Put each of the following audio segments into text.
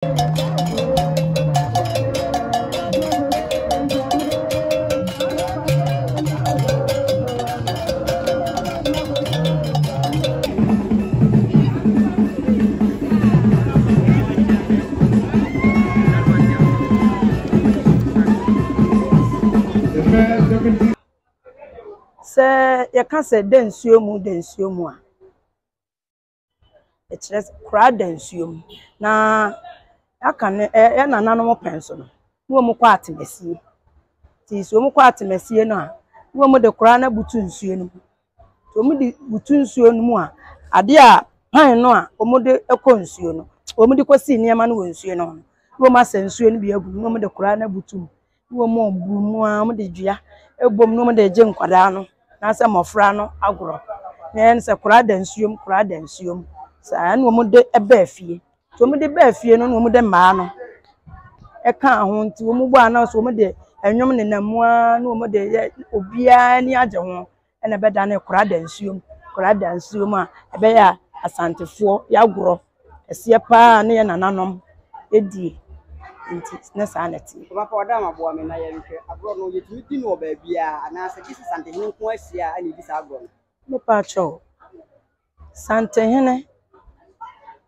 Se ya ka se densuo mu a e kire kra densuo mu na aka ne ya nananom penso no wo mu kwa atemesie ti so mu kwa atemesie no a wo mu de kra na butu nsuo no to mu de butu nsuo no mu a ade a pan no a wo mu de ekọ nsuo no wo mu de kosi niam no wo nsuo no wo ma se nsuo no bi agu wo mu de kra na butu wo mu obu mu a mu de dua ebom no mu de je nkwada no na se mofra no agoro na en se kra dansuom sa na wo de eba afie to wo de ba afie no wo de ma no e ka ho nti wo gbo ana so wo de enwom ne namua na wo de obia ni age ho ena be da na kra dansuom a ebe ya asantefo ya agoro ese pa na ye nananom edi nti na sa na ti ba pa oda ma bo me na ye nhwe agro no yetimi di no ba bia ana se kisi Asantehene nko asia ani di sa agro no pa cho Asantehene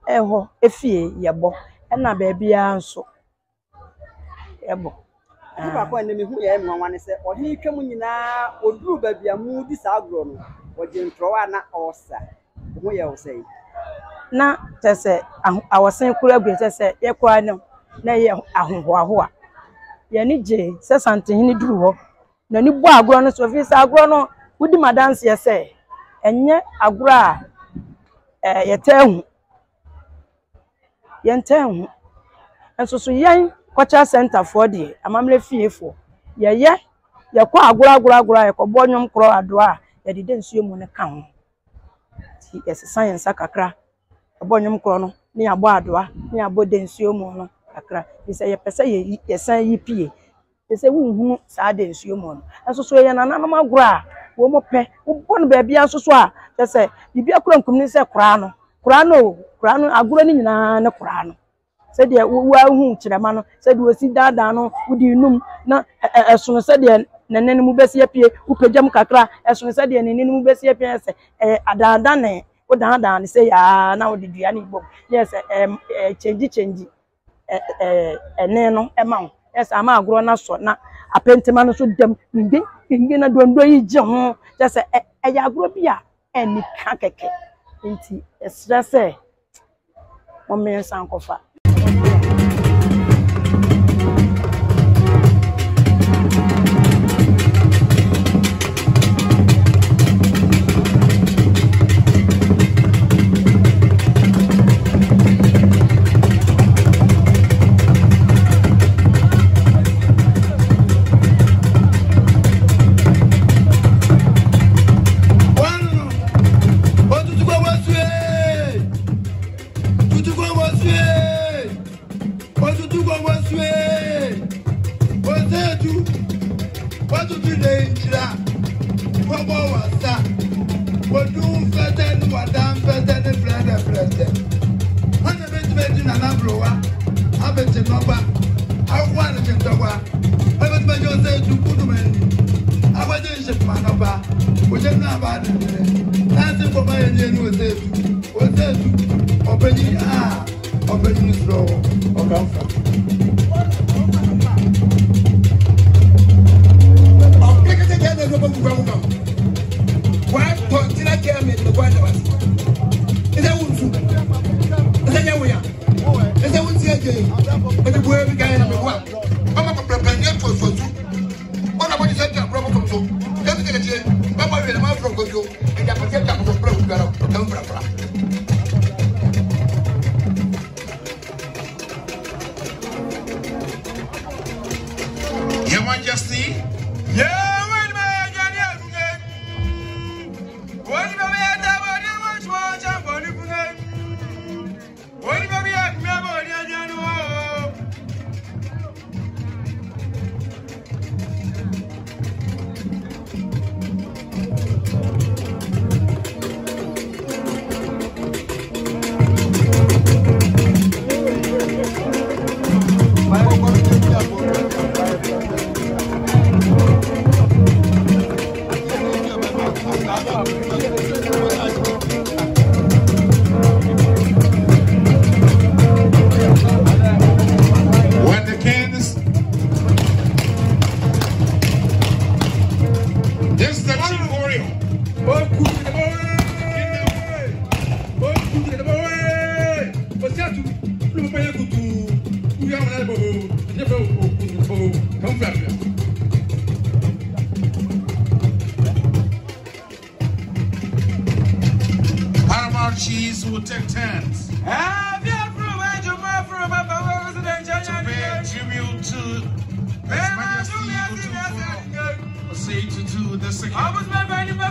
eho efie yebo na ba bia nso ebo ba pa ne me hu ye nwanwa ne se odi twam nyina oduru ba bia mu di sa agro no oje ntrowa na osa hu ye osei na tese awosen kura gbe tese ye kwa no na ye ahohoahoa ye ni je se Asantehene duru ho na ni bo agro no so fi sa agro no wudi madanse ye se enye agro a ye tahu ye ntahu enso so yen culture center for de amamle fiefo ye kwa agro ye ko bonyom kro ado a ye de nsuo mu ne ka ho ti ye science akakra bonyom kro no ni abo ado a ni abo de nsuo mu no akra bi se ye pese ye san yi pie bi se wu sa de nsuo mu no enso so ye nananom agro a wo mo pe wo bon ba bia so so a se bibia kura nkum ni se kura no agro ni nyina ne kura no se de wo ahu kirema no se de osi dada no wudi num na esono se de nenene mu besi apie wo pejam kakra esono se de nenene mu besi apie se adada ne wo dada ne se ya na wo de dua ne bom yes change ene no ema yes ama agro na so na apentema no so dem ngi na dondo yi je ho just ya agro bia eni ka keke nti esra se mo me san kofa Your Majesty, Paramount Chiefs will take turns to pay tribute to His Majesty Otumfuo Osei the second. I was not ready for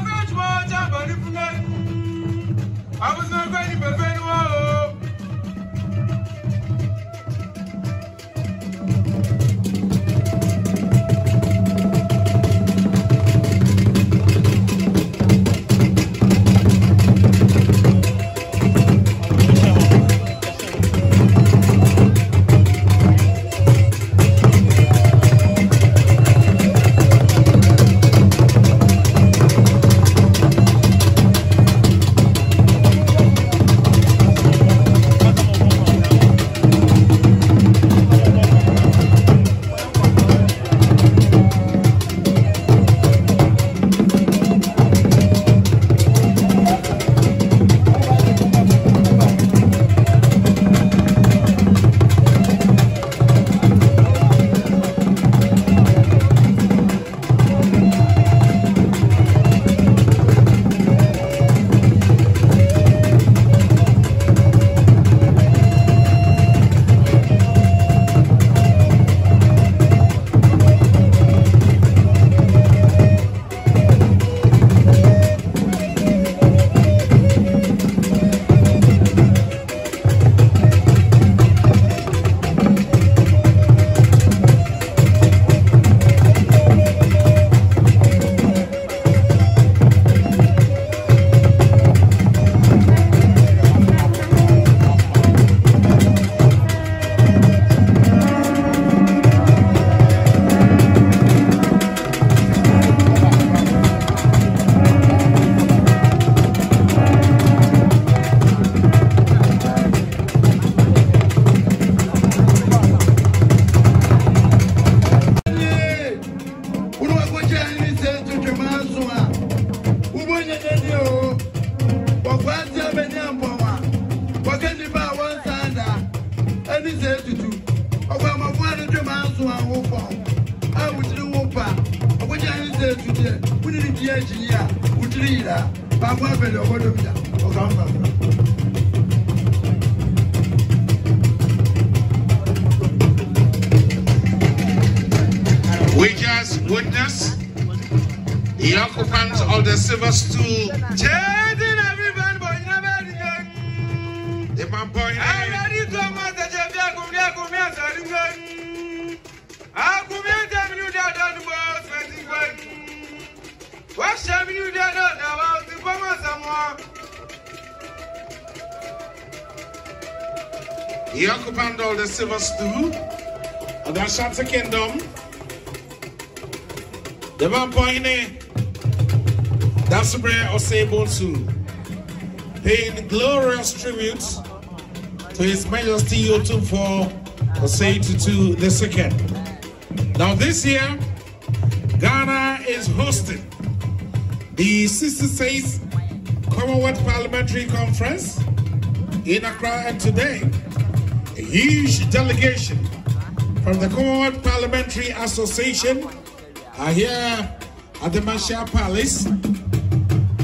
We just witnessed the occupants of the silver stool chasing everyone, but never again. The man boy, the occupant of the silver stool of the Ashanti Kingdom. The man pointing, that's where Osei paying glorious tributes to His Majesty Otumfuo Osei the second. Now this year, Ghana is hosting the 66th Commonwealth Parliamentary Conference in Accra, and today, a huge delegation from the Commonwealth Parliamentary Association are here at the Manhyia Palace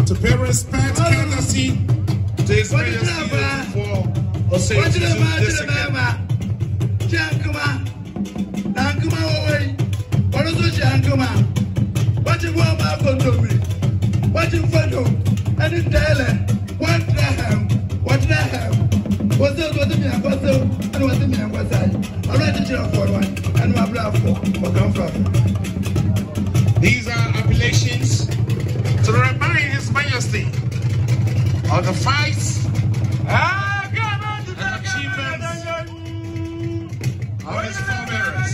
to pay respect, courtesy to His Majesty Otumfuo Osei the second. These are appellations to remind His Majesty of the fights and achievements of his forebearers.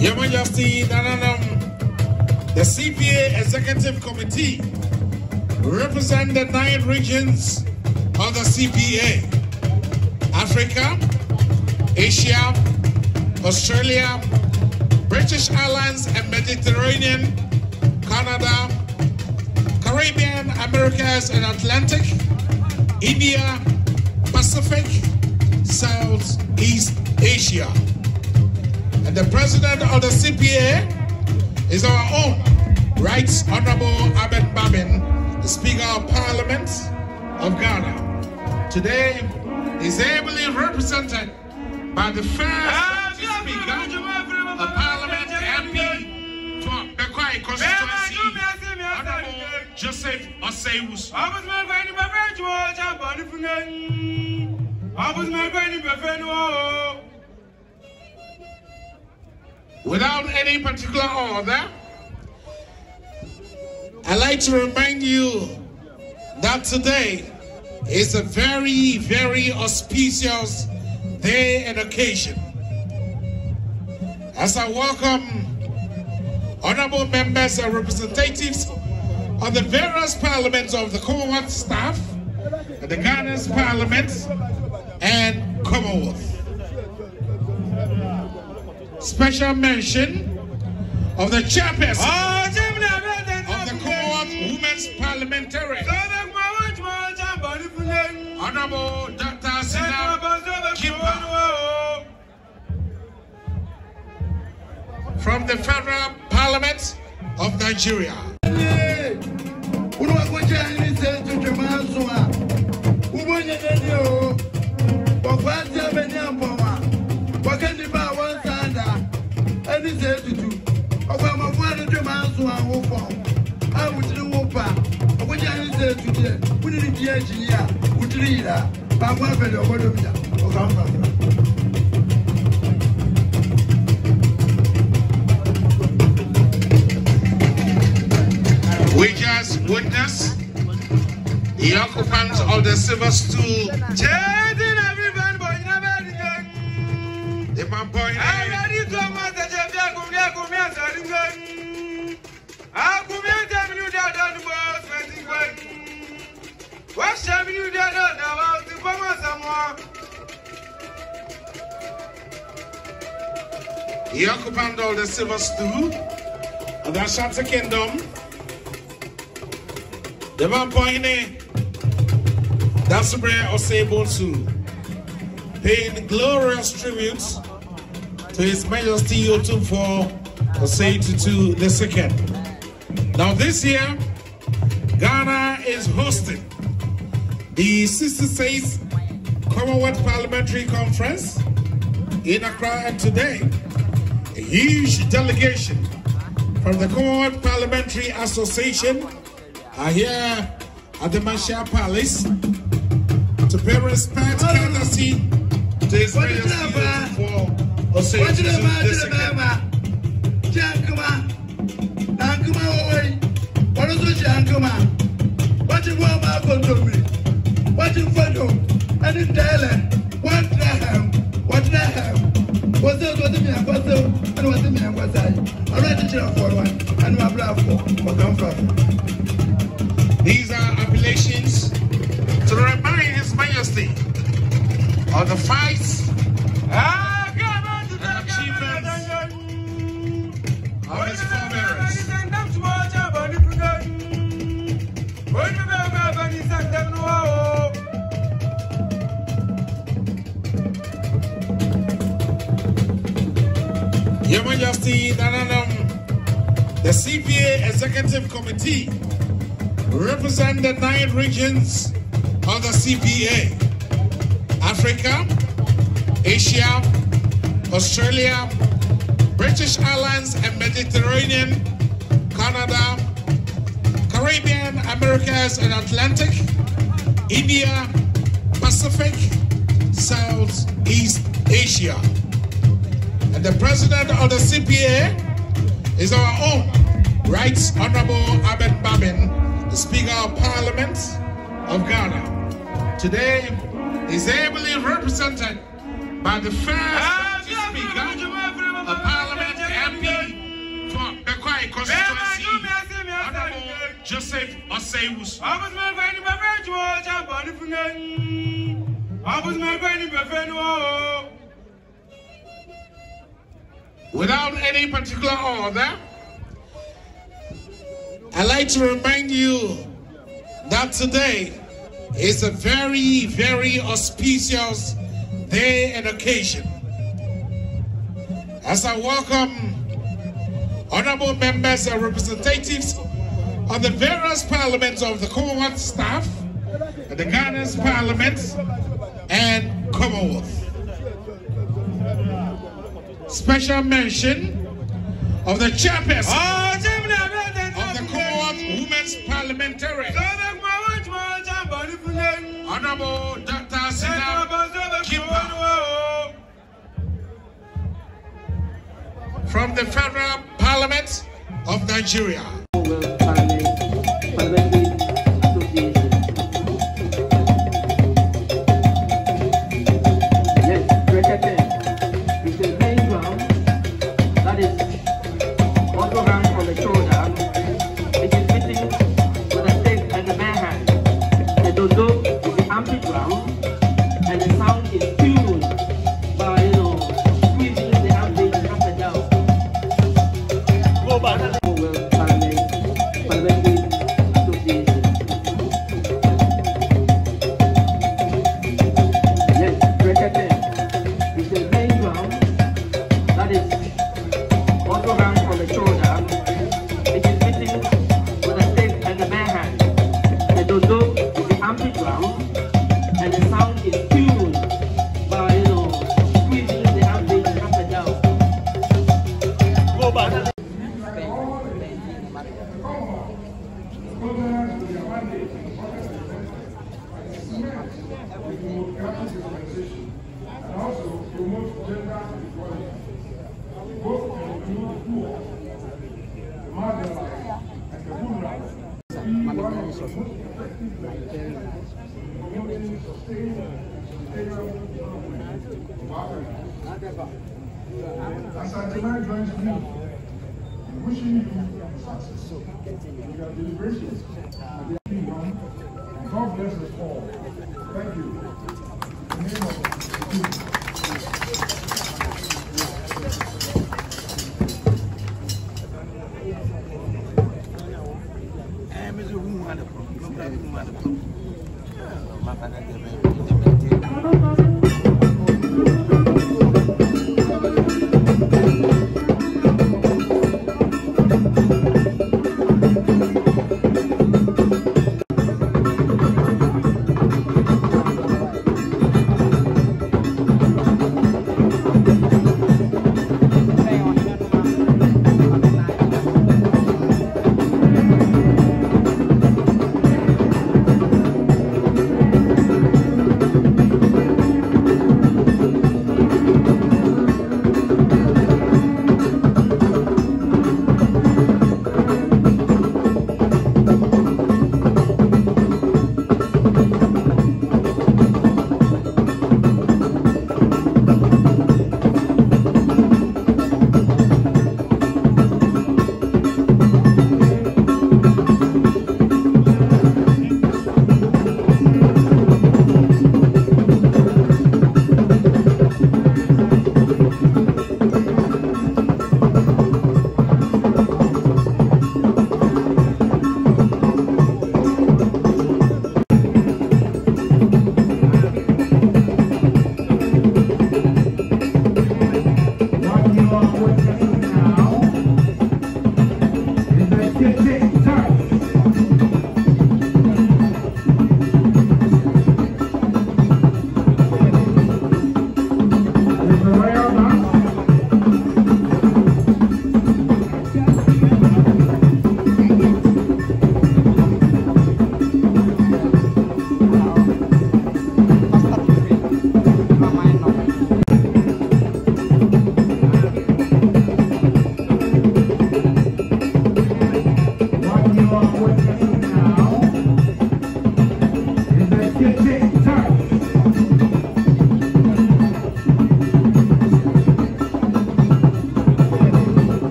Your Majesty, the CPA Executive Committee represent the 9 regions of the CPA: Africa, Asia, Australia, British Islands and Mediterranean, Canada, Caribbean, Americas, and Atlantic, India, Pacific, Southeast Asia. And the president of the CPA is our own Right Honorable Abed Babin, the Speaker of Parliament of Ghana. Today is ably represented by the first Speaker of Parliament MP for Bekwai constituency, Honorable Joseph Oseiwus. Without any particular order, I'd like to remind you that today is a very, very auspicious day and occasion. As I welcome honorable members and representatives of the various parliaments of the Commonwealth staff, and the Ghana's Parliament and Commonwealth. Special mention of the chairperson of the Commonwealth Women's Parliamentarian, Honorable Dr. Sina Kimpa, from the Federal Parliament of Nigeria. We just witnessed the occupants of the silver stool chasing everyone, but never again. The man point the occupant of the silver stool of the Ashanti Kingdom, the man pointing that's where Oseiwus paying glorious tributes to His Majesty Otumfuo Osei Tutu II. Now this year, Ghana is hosting the 66th Commonwealth Parliamentary Conference in Accra, and today, a huge delegation from the Commonwealth Parliamentary Association are here at the Manhyia Palace to pay respect, courtesy to His Majesty Otumfuo Osei Tutu These are appellations to remind His Majesty of the fights and achievements of his forebearers. Your Majesty, the CPA Executive Committee represent the 9 regions of the CPA: Africa, Asia, Australia, British Islands and Mediterranean, Canada, Caribbean, Americas and Atlantic, India, Pacific, Southeast Asia. And the president of the CPA is our own Right Honorable Abed Babin, the Speaker of Parliament of Ghana. Today is ably represented by the first Speaker of Parliament MP for Bekwai constituency, Honorable Joseph Oseiwus. Without any particular order, I'd like to remind you that today is a very, very auspicious day and occasion. As I welcome honorable members and representatives of the various parliaments of the Commonwealth staff, the Ghana's Parliament, and Commonwealth. Special mention of the chairperson of the Commonwealth Women's Parliamentary, Honorable Dr. Asantehene from the Federal Parliament of Nigeria. Asantehene joins me in wishing you success in your deliberations at the kingdom, and God bless us all. Thank you. In the name of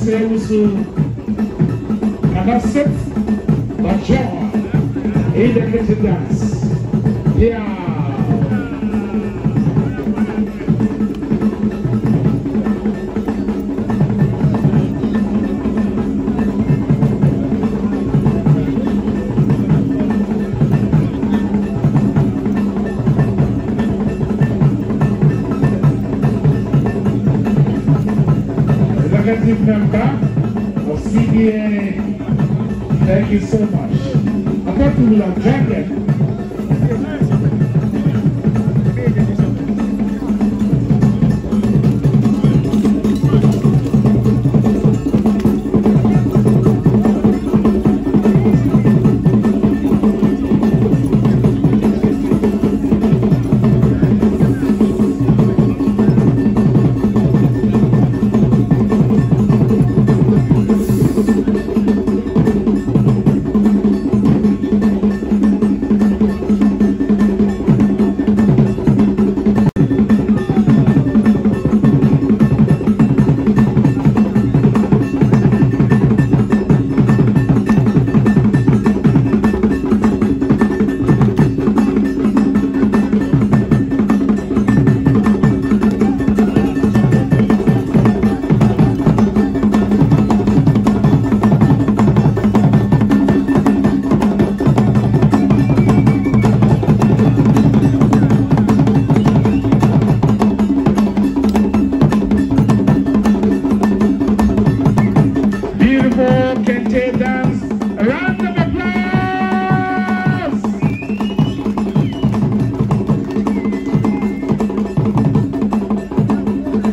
say also cannot sit but join in the kitchen dance. Yeah. Executive member of CBA, thank you so much. I thought we will have drank it.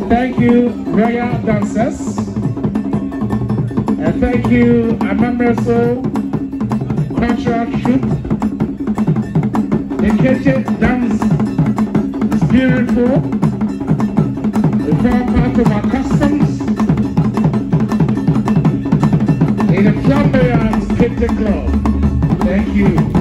Thank you, royal dancers. And thank you, Amameso cultural troupe. The Keche dance is beautiful. It's all part of our customs. In the Flamboyant Keche Club. Thank you.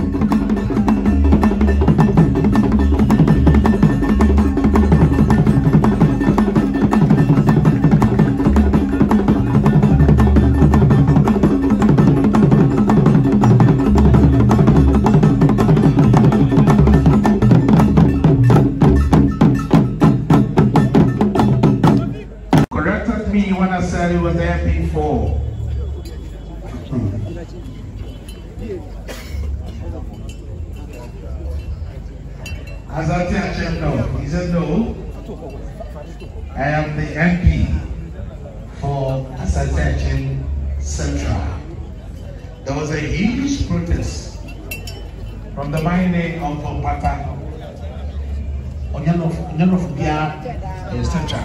When I said it was there before. Asantehene no. He said no. I am the MP for Asantehene Central. There was a huge protest from the mining of Pata on Bia Central.